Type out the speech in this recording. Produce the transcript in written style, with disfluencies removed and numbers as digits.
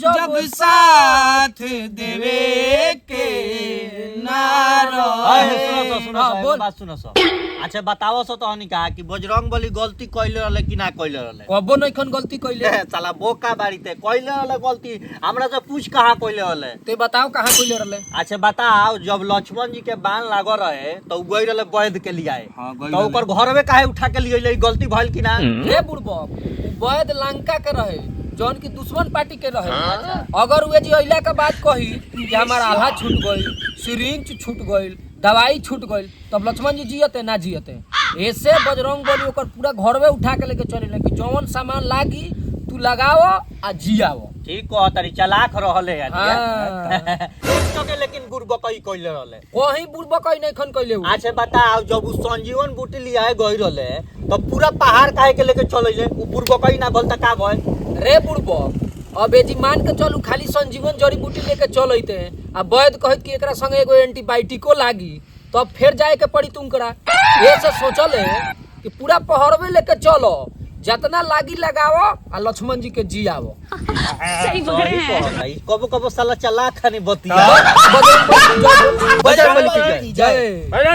जब साथ देवे के सुनो अच्छा बताओ सो तो हनी कहा कि बजरंग बली गलती कइले रहले कि ना कइले रहले कबो नइखन गलती कइले साला बोका बाड़ीते कइले रहले गलती हमरा से पूछ कहां कइले रहले ते बताओ कहां कइले रहले। अच्छा बताओ जब लक्ष्मण जी के बाण लागो रहे तो गई रहले वैद के लिए आए तो ओकर घर में काहे उठा के लिए गलती भइल कि ना हे बुड़बक वैद लंका के रहे जौन की दुश्मन पार्टी के रहे। अगर वे जी अइला के बाद कही कि हमार आल्हा छूट गई सिरिंज छूट गई दवाई छूट गई तब लक्ष्मण जी जियते ना जियते ऐसे बजरंग बली ओकर पूरा घर में उठा के लेके चले कि जौन सामान लागी तू लगाओ आ जियाओ। ठीक कह तरी चलाक रहले यार तो के लेकिन बुड़बकई कइले रहले वही बुड़बकई नइखन कइले। अच्छा बताओ जब उ संजीवन बूटी लिया गई रहले तो पूरा पहाड़ काहे के लेके चलैले उ बुड़बकई ना बोलता का भय रे बुड़बक अब एजी मान के चलू खाली संजीवन जड़ी बूटी लेके चलते आ वैद कहत कि एकरा संगे एगो एंटीबायोटिको लागी तो अब फिर जाए के पड़ी तुमकरा ये से सोचल है कि पूरा पहरवे लेके चलो जितना लागी लगाओ आ लक्ष्मण जी के जियाओ। सही कबो कबो साला चला खानी बतिया बजरंग बली की जय।